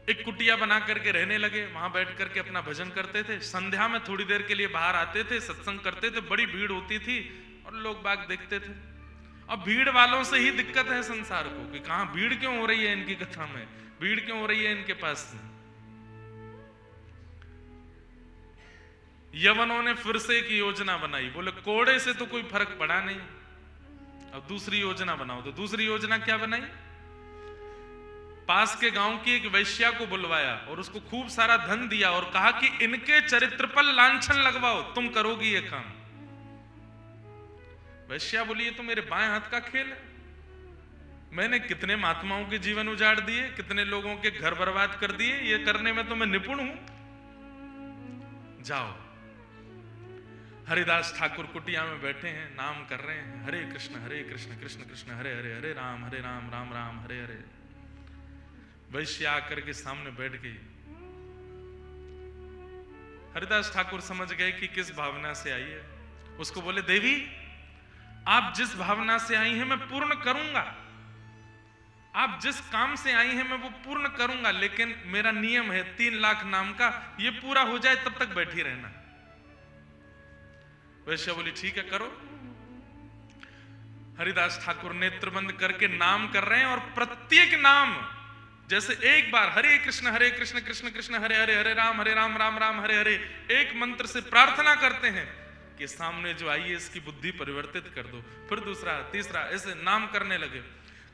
एक कुटिया बना करके रहने लगे, वहां बैठ करके अपना भजन करते थे। संध्या में थोड़ी देर के लिए बाहर आते थे, सत्संग करते थे, बड़ी भीड़ होती थी और लोग बाग देखते थे। अब भीड़ वालों से ही दिक्कत है संसार को कि कहां भीड़ क्यों हो रही है इनकी कथा में, भीड़ क्यों हो रही है इनके पास। यवनों ने फिर से एक योजना बनाई, बोले कोड़े से तो कोई फर्क पड़ा नहीं, अब दूसरी योजना बनाओ। तो दूसरी योजना क्या बनाई, पास के गांव की एक वैश्या को बुलवाया और उसको खूब सारा धन दिया और कहा कि इनके चरित्र पर लांछन लगवाओ, तुम करोगी ये काम। वैश्या बोली ये तो मेरे बाएं हाथ का खेल है, मैंने कितने महात्माओं के जीवन उजाड़ दिए, कितने लोगों के घर बर्बाद कर दिए, ये करने में तो मैं निपुण हूं। जाओ। हरिदास ठाकुर कुटिया में बैठे हैं, नाम कर रहे हैं, हरे कृष्ण कृष्ण कृष्ण हरे हरे, हरे राम राम राम हरे हरे। वैश्या आकर के सामने बैठ गई। हरिदास ठाकुर समझ गए कि किस भावना से आई है। उसको बोले देवी आप जिस भावना से आई हैं मैं पूर्ण करूंगा, आप जिस काम से आई हैं मैं वो पूर्ण करूंगा, लेकिन मेरा नियम है 3 लाख नाम का, ये पूरा हो जाए तब तक बैठी रहना। वैश्या बोली ठीक है करो। हरिदास ठाकुर नेत्र बंद करके नाम कर रहे हैं और प्रत्येक नाम जैसे एक बार हरे कृष्ण कृष्ण कृष्ण हरे हरे, हरे राम राम राम हरे हरे, एक मंत्र से प्रार्थना करते हैं कि सामने जो आई है इसकी बुद्धि परिवर्तित कर दो। फिर दूसरा तीसरा ऐसे नाम करने लगे।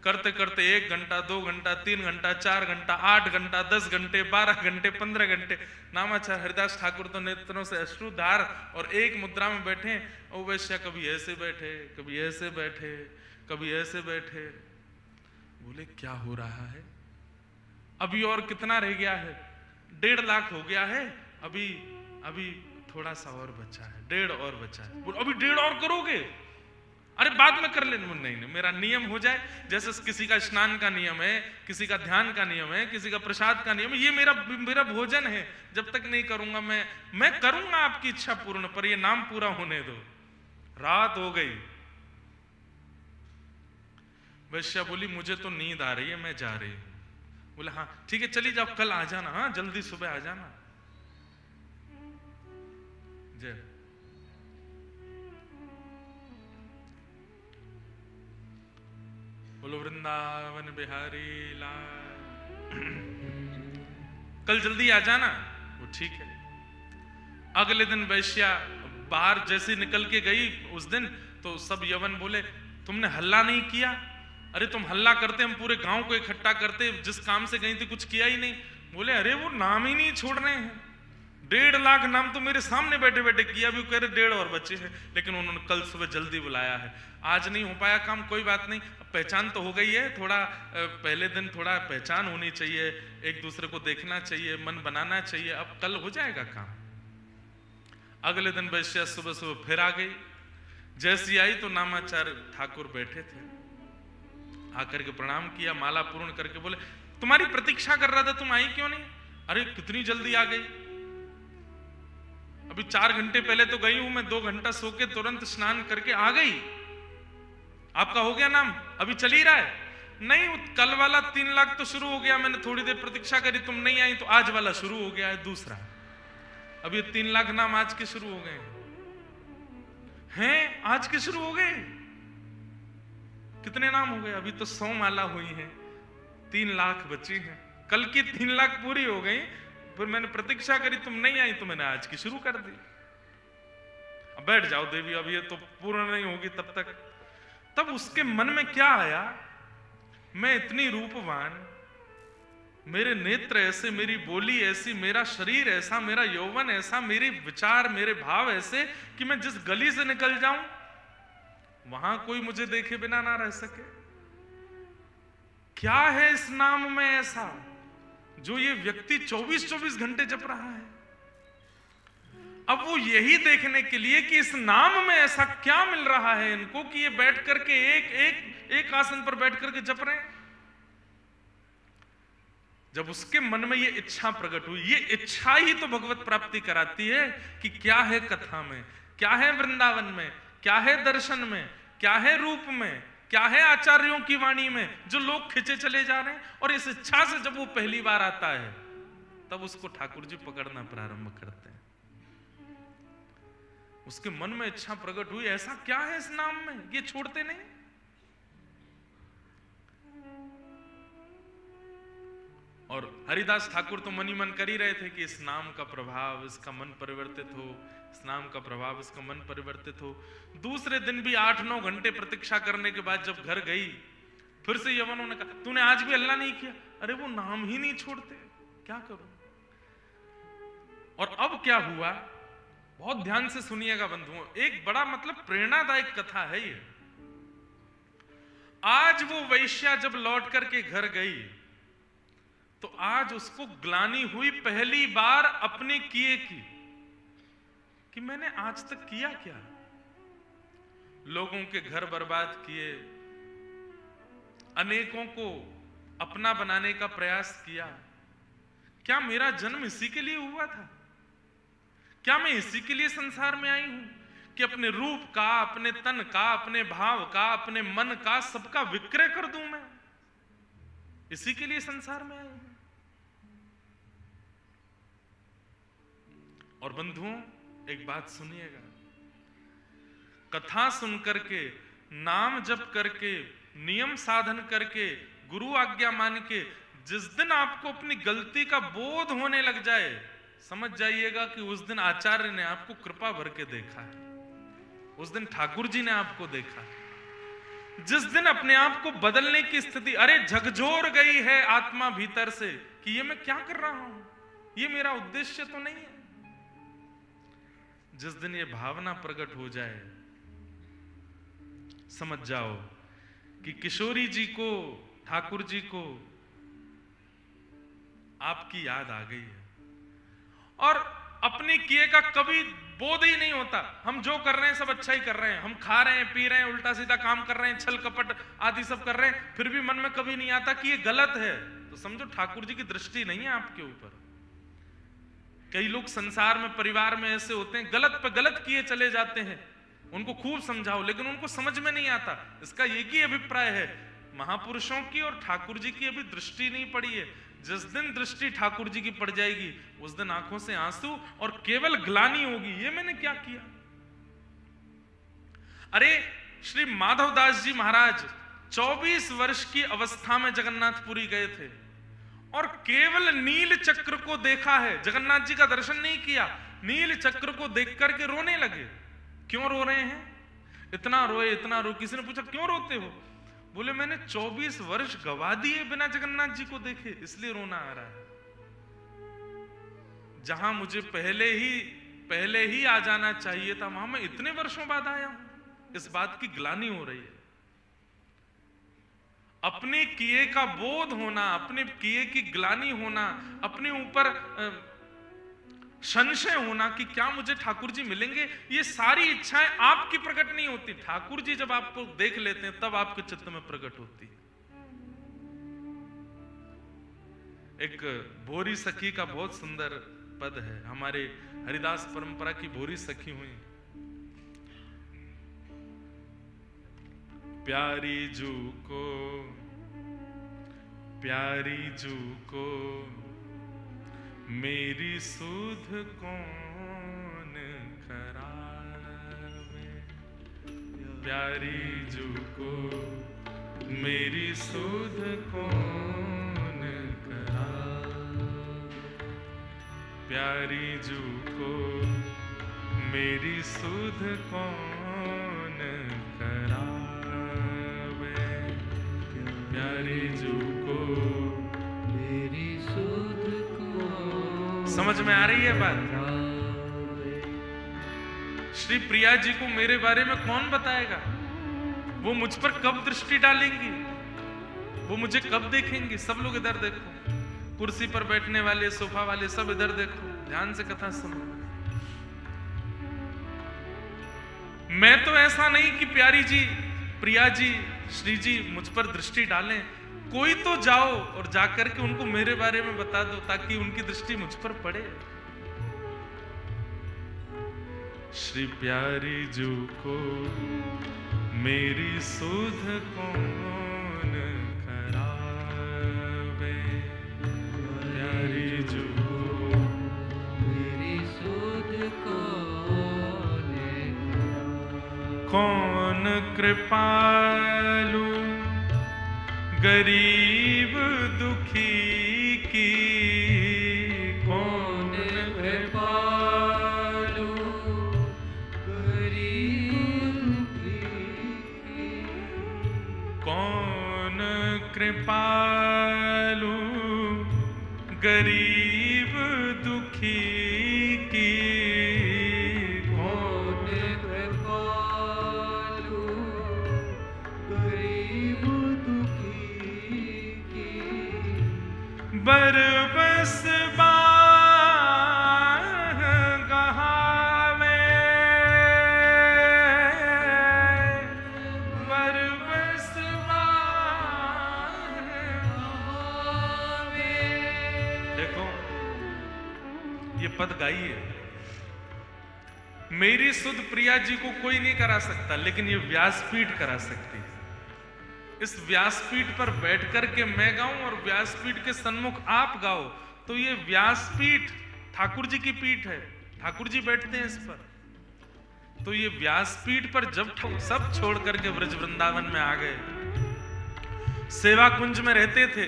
करते करते 1 घंटा 2 घंटा 3 घंटा 4 घंटा 8 घंटा 10 घंटे 12 घंटे 15 घंटे नामाचार। हरिदास ठाकुर तो नेत्रों से अश्रुधार और एक मुद्रा में बैठे। और वैश्या कभी ऐसे बैठे, कभी ऐसे बैठे, कभी ऐसे बैठे। बोले क्या हो रहा है, अभी और कितना रह गया है, 1.5 लाख हो गया है, अभी अभी थोड़ा सा और बचा है, 1.5 और बचा है। बोले अभी 1.5 और करोगे, अरे बाद में कर लेना। नहीं, मेरा नियम हो जाए, जैसे किसी का स्नान का नियम है, किसी का ध्यान का नियम है, किसी का प्रसाद का नियम है, ये मेरा भोजन है, जब तक नहीं करूंगा मैं करूंगा आपकी इच्छा पूर्ण, पर ये नाम पूरा होने दो। रात हो गई। वैश्या बोली मुझे तो नींद आ रही है, मैं जा रही हूं। बोले हाँ ठीक है चली जाओ, कल आ जाना, हाँ जल्दी सुबह आ जाना। जय। बोलो वृंदावन बिहारी लाल। कल जल्दी आ जाना। वो ठीक है। अगले दिन वैश्या बाहर जैसे निकल के गई उस दिन, तो सब यवन बोले तुमने हल्ला नहीं किया। अरे तुम हल्ला करते हम पूरे गांव को इकट्ठा करते, जिस काम से गई थी कुछ किया ही नहीं। बोले अरे वो नाम ही नहीं छोड़ रहे हैं, 1.5 लाख नाम तो मेरे सामने बैठे बैठे किया, भी कह रहे 1.5 और बच्चे हैं। लेकिन उन्होंने कल सुबह जल्दी बुलाया है, आज नहीं हो पाया काम, कोई बात नहीं, अब पहचान तो हो गई है, थोड़ा पहले दिन थोड़ा पहचान होनी चाहिए, एक दूसरे को देखना चाहिए, मन बनाना चाहिए, अब कल हो जाएगा काम। अगले दिन वैश्या सुबह सुबह फिर आ गई। जैसी आई तो नामाचार्य ठाकुर बैठे थे, आकर के प्रणाम किया, माला पूर्ण करके बोले तुम्हारी प्रतीक्षा कर रहा था, तुम आई क्यों नहीं? अरे कितनी जल्दी आ गई, अभी 4 घंटे पहले तो गई हूं मैं, 2 घंटा सो के तुरंत स्नान करके आ गई। आपका हो गया नाम, अभी चल ही रहा है? नहीं, कल वाला 3 लाख तो शुरू हो गया, मैंने थोड़ी देर प्रतीक्षा करी, तुम नहीं आई तो आज वाला शुरू हो गया है दूसरा। अभी 3 लाख नाम आज के शुरू हो गए हैं, आज के शुरू हो गए। कितने नाम हो गए? अभी तो 100 माला हुई है, 3 लाख बची हैं, कल की 3 लाख पूरी हो गई, फिर मैंने प्रतीक्षा करी, तुम नहीं आई तो मैंने आज की शुरू कर दी। अब बैठ जाओ देवी, अब ये तो पूर्ण नहीं होगी तब तक। तब उसके मन में क्या आया, मैं इतनी रूपवान, मेरे नेत्र ऐसे, मेरी बोली ऐसी, मेरा शरीर ऐसा, मेरा यौवन ऐसा, मेरे विचार मेरे भाव ऐसे कि मैं जिस गली से निकल जाऊं वहां कोई मुझे देखे बिना ना रह सके। क्या है इस नाम में ऐसा जो ये व्यक्ति 24-24 घंटे जप रहा है? अब वो यही देखने के लिए कि इस नाम में ऐसा क्या मिल रहा है इनको कि ये बैठ करके एक आसन पर बैठ करके जप रहे हैं। जब उसके मन में ये इच्छा प्रकट हुई, ये इच्छा ही तो भगवत प्राप्ति कराती है कि क्या है कथा में, क्या है वृंदावन में, क्या है दर्शन में, क्या है रूप में, क्या है आचार्यों की वाणी में, जो लोग खिंचे चले जा रहे हैं। और इस इच्छा से जब वो पहली बार आता है तब उसको ठाकुर जी पकड़ना प्रारंभ करते हैं। उसके मन में इच्छा प्रकट हुई, ऐसा क्या है इस नाम में, ये छोड़ते नहीं। और हरिदास ठाकुर तो मन ही मन कर ही रहे थे कि इस नाम का प्रभाव इसका मन परिवर्तित हो, इस नाम का प्रभाव इसका मन परिवर्तित हो। दूसरे दिन भी 8-9 घंटे प्रतीक्षा करने के बाद जब घर गई, फिर से यवनों ने कहा तूने आज भी अल्लाह नहीं किया। अरे वो नाम ही नहीं छोड़ते, क्या करूं। और अब क्या हुआ, बहुत ध्यान से सुनिएगा बंधुओं, एक बड़ा मतलब प्रेरणादायक कथा है ये। आज वो वैश्या जब लौट करके घर गई तो आज उसको ग्लानि हुई पहली बार अपने किए की, कि मैंने आज तक किया क्या। लोगों के घर बर्बाद किए, अनेकों को अपना बनाने का प्रयास किया। क्या मेरा जन्म इसी के लिए हुआ था? क्या मैं इसी के लिए संसार में आई हूं कि अपने रूप का, अपने तन का, अपने भाव का, अपने मन का, सबका विक्रय कर दूं मैं? इसी के लिए संसार में आई हूं। और बंधुओं एक बात सुनिएगा, कथा सुन करके, नाम जप करके, नियम साधन करके, गुरु आज्ञा मान के जिस दिन आपको अपनी गलती का बोध होने लग जाए, समझ जाइएगा कि उस दिन आचार्य ने आपको कृपा भर के देखा है, उस दिन ठाकुर जी ने आपको देखा है। जिस दिन अपने आप को बदलने की स्थिति, अरे झकझोर गई है आत्मा भीतर से कि ये मैं क्या कर रहा हूं, ये मेरा उद्देश्य तो नहीं है, जिस दिन ये भावना प्रकट हो जाए, समझ जाओ कि किशोरी जी को, ठाकुर जी को आपकी याद आ गई है। और अपने किए का कभी बोध ही नहीं होता। हम जो कर रहे हैं सब अच्छा ही कर रहे हैं, हम खा रहे हैं, पी रहे हैं, उल्टा सीधा काम कर रहे हैं, छल कपट आदि सब कर रहे हैं, फिर भी मन में कभी नहीं आता कि ये गलत है। तो समझो ठाकुर जी की दृष्टि नहीं है आपके ऊपर। कई लोग संसार में, परिवार में ऐसे होते हैं, गलत पे गलत किए चले जाते हैं, उनको खूब समझाओ लेकिन उनको समझ में नहीं आता। इसका एक ही अभिप्राय है, महापुरुषों की और ठाकुर जी की अभी दृष्टि नहीं पड़ी है। जिस दिन दृष्टि ठाकुर जी की पड़ जाएगी, उस दिन आंखों से आंसू और केवल ग्लानि होगी, ये मैंने क्या किया। अरे श्री माधवदास जी महाराज 24 वर्ष की अवस्था में जगन्नाथपुरी गए थे और केवल नील चक्र को देखा है, जगन्नाथ जी का दर्शन नहीं किया। नील चक्र को देख करके रोने लगे। क्यों रो रहे हैं? इतना रोए, इतना रो। किसी ने पूछा क्यों रोते हो? बोले मैंने 24 वर्ष गवा दिए बिना जगन्नाथ जी को देखे, इसलिए रोना आ रहा है। जहां मुझे पहले ही आ जाना चाहिए था, वहां मैं इतने वर्षों बाद आया हूं, इस बात की ग्लानि हो रही है। अपने किए का बोध होना, अपने किए की ग्लानि होना, अपने ऊपर संशय होना कि क्या मुझे ठाकुर जी मिलेंगे, ये सारी इच्छाएं आपकी प्रकट नहीं होती। ठाकुर जी जब आपको देख लेते हैं तब आपके चित्त में प्रकट होती है। एक भोरी सखी का बहुत सुंदर पद है, हमारे हरिदास परंपरा की भोरी सखी हुई। प्यारी जू को मेरी सुध कौन करावे, प्यारी जू को मेरी सुध कौन करावे, प्यारी जू को मेरी सुध कौन करावे, प्यारी जू को मेरी सुध। समझ में आ रही है बात? श्री प्रिया जी को मेरे बारे में कौन बताएगा? वो मुझ पर कब दृष्टि डालेंगी, वो मुझे कब देखेंगी? सब लोग इधर देखो, कुर्सी पर बैठने वाले, सोफा वाले, सब इधर देखो, ध्यान से कथा सुनो। मैं तो ऐसा नहीं कि प्यारी जी, प्रिया जी, श्री जी मुझ पर दृष्टि डालें। कोई तो जाओ और जाकर के उनको मेरे बारे में बता दो ताकि उनकी दृष्टि मुझ पर पड़े। श्री प्यारी जू को मेरी सुध कौन करावे, प्यारी जू कौन कृपालु गरीब दुखी की, कौन कृपालु गरीब दुखी की, कौन कृपालु गरीब दुखी की, कौन कृपालु गरीब दुखी की, बरबस गहावे, बरबस गहावे। देखो ये पद गाइए, मेरी सुध प्रिया जी को कोई नहीं करा सकता, लेकिन ये व्यासपीठ करा सकती है। इस व्यासपीठ पर बैठ कर के मैं गाऊं और व्यासपीठ के सन्मुख आप गाओ, तो ये व्यासपीठ ठाकुर जी की पीठ है, ठाकुर जी बैठते हैं इस पर। तो ये व्यासपीठ पर जब सब छोड़ करके ब्रज वृंदावन में आ गए, सेवा कुंज में रहते थे,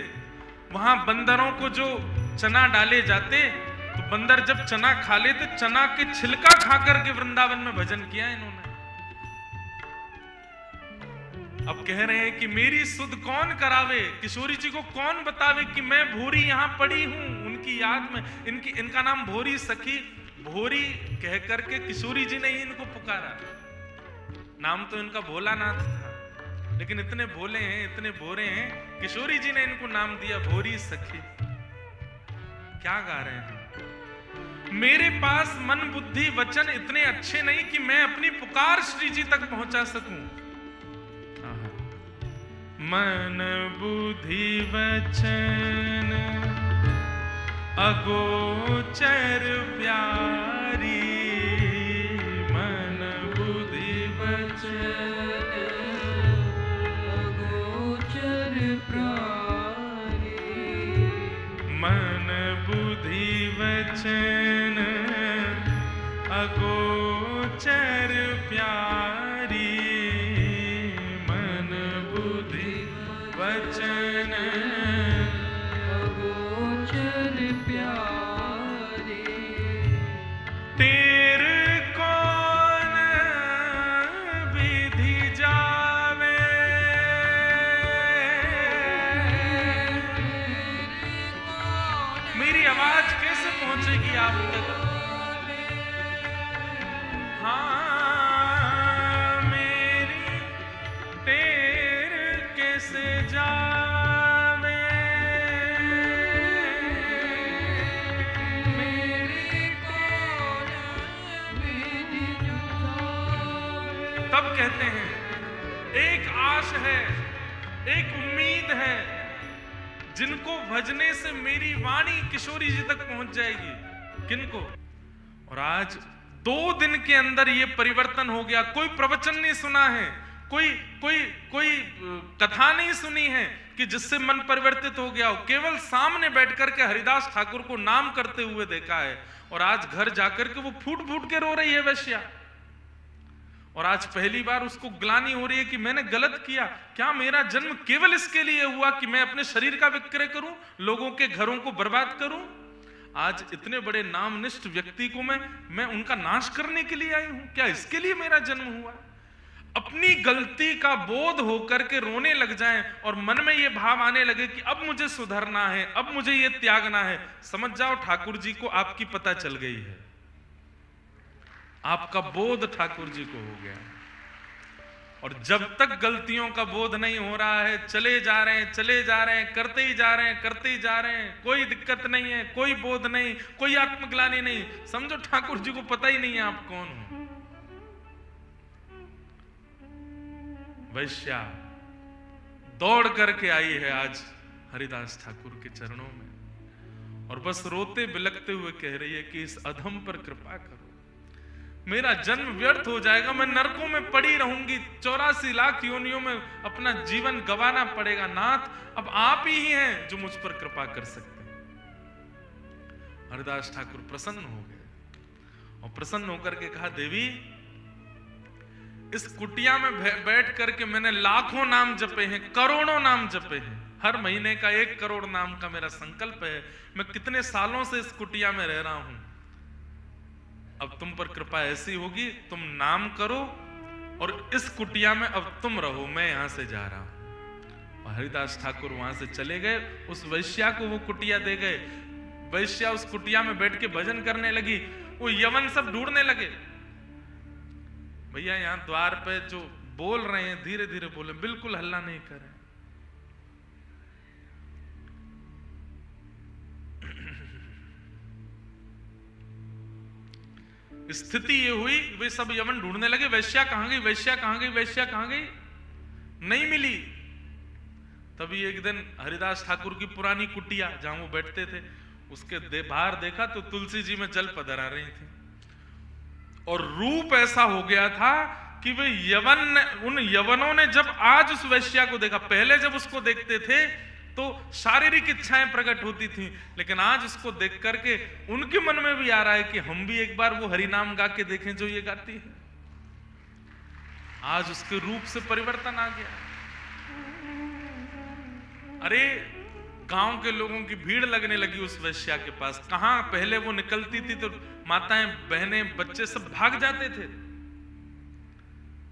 वहां बंदरों को जो चना डाले जाते, तो बंदर जब चना खा लेते, चना के छिलका खा करके वृंदावन में भजन किया इन्होंने। अब कह रहे हैं कि मेरी सुध कौन करावे, किशोरी जी को कौन बतावे कि मैं भोरी यहां पड़ी हूं उनकी याद में। इनका नाम भोरी सखी, भोरी कह करके किशोरी जी ने ही इनको पुकारा। नाम तो इनका भोलानाथ था, लेकिन इतने भोले हैं, इतने भोरे हैं, किशोरी जी ने इनको नाम दिया भोरी सखी। क्या गा रहे हैं? मेरे पास मन बुद्धि वचन इतने अच्छे नहीं कि मैं अपनी पुकार श्री जी तक पहुंचा सकूं। मन बुद्धि वचन अगोचर प्यारी, मन बुद्धि वचन अगोचर प्यारी, मन बुद्धि वचन अगोचर प्यारी, मन बुद्धि वचन अगोचर प्यारी। तेरे कौन विधि जावे, मेरी आवाज कैसे पहुंचेगी आप तक? हाँ मेरी तेरे कैसे जावे, मेरी कौन विधि जावे। तब कहते हैं एक आश है, एक उम्मीद है, जिनको भजने से मेरी वाणी किशोरी जी तक पहुंच जाएगी। किनको? और आज 2 दिन के अंदर ये परिवर्तन हो गया। कोई प्रवचन नहीं सुना है, कोई कोई कोई कथा नहीं सुनी है कि जिससे मन परिवर्तित हो गया हो। केवल सामने बैठ करके हरिदास ठाकुर को नाम करते हुए देखा है, और आज घर जाकर के वो फूट फूट के रो रही है वैश्या। और आज पहली बार उसको ग्लानि हो रही है कि मैंने गलत किया। क्या मेरा जन्म केवल इसके लिए हुआ कि मैं अपने शरीर का विक्रय करूं, लोगों के घरों को बर्बाद करूं? आज इतने बड़े नामनिष्ठ व्यक्ति को मैं उनका नाश करने के लिए आई हूं? क्या इसके लिए मेरा जन्म हुआ? अपनी गलती का बोध होकर के रोने लग जाएं और मन में ये भाव आने लगे कि अब मुझे सुधरना है, अब मुझे ये त्यागना है, समझ जाओ ठाकुर जी को आपकी पता चल गई है, आपका बोध ठाकुर जी को हो गया। और जब तक गलतियों का बोध नहीं हो रहा है, चले जा रहे हैं, चले जा रहे हैं, करते ही जा रहे हैं, करते ही जा रहे हैं, कोई दिक्कत नहीं है, कोई बोध नहीं, कोई आत्मग्लानि नहीं, समझो ठाकुर जी को पता ही नहीं है आप कौन हो। वैश्या दौड़ करके आई है आज हरिदास ठाकुर के चरणों में, और बस रोते बिलखते हुए कह रही है कि इस अधम पर कृपा करो, मेरा जन्म व्यर्थ हो जाएगा, मैं नरकों में पड़ी रहूंगी, 84 लाख योनियों में अपना जीवन गंवाना पड़ेगा। नाथ, अब आप ही हैं जो मुझ पर कृपा कर सकते हैं। हरिदास ठाकुर प्रसन्न हो गए और प्रसन्न होकर के कहा, देवी इस कुटिया में बैठ करके मैंने लाखों नाम जपे हैं, करोड़ों नाम जपे हैं। हर महीने का 1 करोड़ नाम का मेरा संकल्प है। मैं कितने सालों से इस कुटिया में रह रहा हूं। अब तुम पर कृपा ऐसी होगी, तुम नाम करो और इस कुटिया में अब तुम रहो, मैं यहां से जा रहा हूं। और हरिदास ठाकुर वहां से चले गए। उस वैश्या को वो कुटिया दे गए। वैश्या उस कुटिया में बैठ के भजन करने लगी। वो यवन सब ढूंढने लगे, भैया यहां द्वार पे जो बोल रहे हैं धीरे धीरे बोले, बिल्कुल हल्ला नहीं करें। स्थिति ये हुई, वे सब यवन ढूंढने लगे, वैश्या कहां गई, वैश्या कहां गई, वैश्या कहां गई, नहीं मिली। तभी एक दिन हरिदास ठाकुर की पुरानी कुटिया जहां वो बैठते थे, उसके बाहर देखा तो तुलसी जी में जल पधरा रही थी। और रूप ऐसा हो गया था कि वे उन यवनों ने जब आज उस वैश्या को देखा, पहले जब उसको देखते थे तो शारीरिक इच्छाएं प्रकट होती थी, लेकिन आज उसको देख करके उनके मन में भी आ रहा है कि हम भी एक बार वो हरि नाम गा के देखें जो ये गाती है। आज उसके रूप से परिवर्तन आ गया। अरे गांव के लोगों की भीड़ लगने लगी उस वैश्या के पास। कहां पहले वो निकलती थी तो माताएं, बहनें, बच्चे सब भाग जाते थे,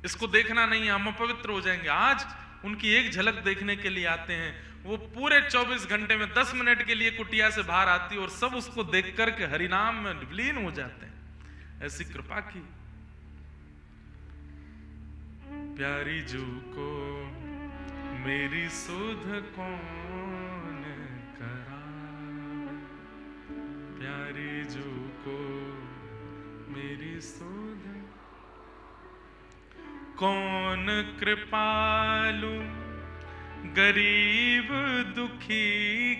इसको देखना नहीं है, हम अपवित्र हो जाएंगे। आज उनकी एक झलक देखने के लिए आते हैं। वो पूरे 24 घंटे में 10 मिनट के लिए कुटिया से बाहर आती और सब उसको देख करके हरिनाम में विलीन हो जाते हैं। ऐसी कृपा की। प्यारी जू को मेरी सुध कौन करावे, प्यारी जू को मेरी सुध कौन कृपालु, गरीब दुखी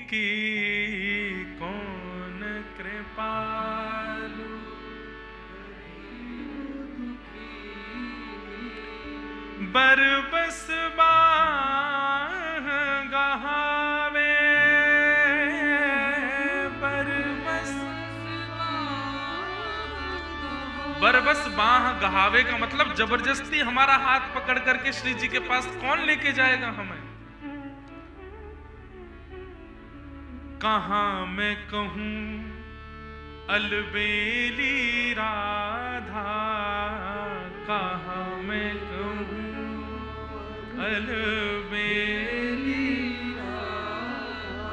की कौन कृपालु, बरबस बाह गहावे, बरबस बाह गहावे का मतलब जबरदस्ती हमारा हाथ पकड़ करके श्री जी के पास कौन लेके जाएगा हमें। कहां मैं कहूं अलबेली राधा, कहां मैं कहूं अलबेली राधा,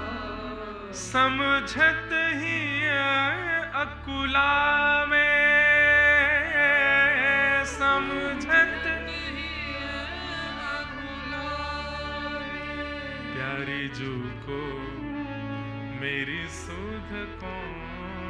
समझत ही अकुला में, समझत प्यारी जू को मेरी सुध कौन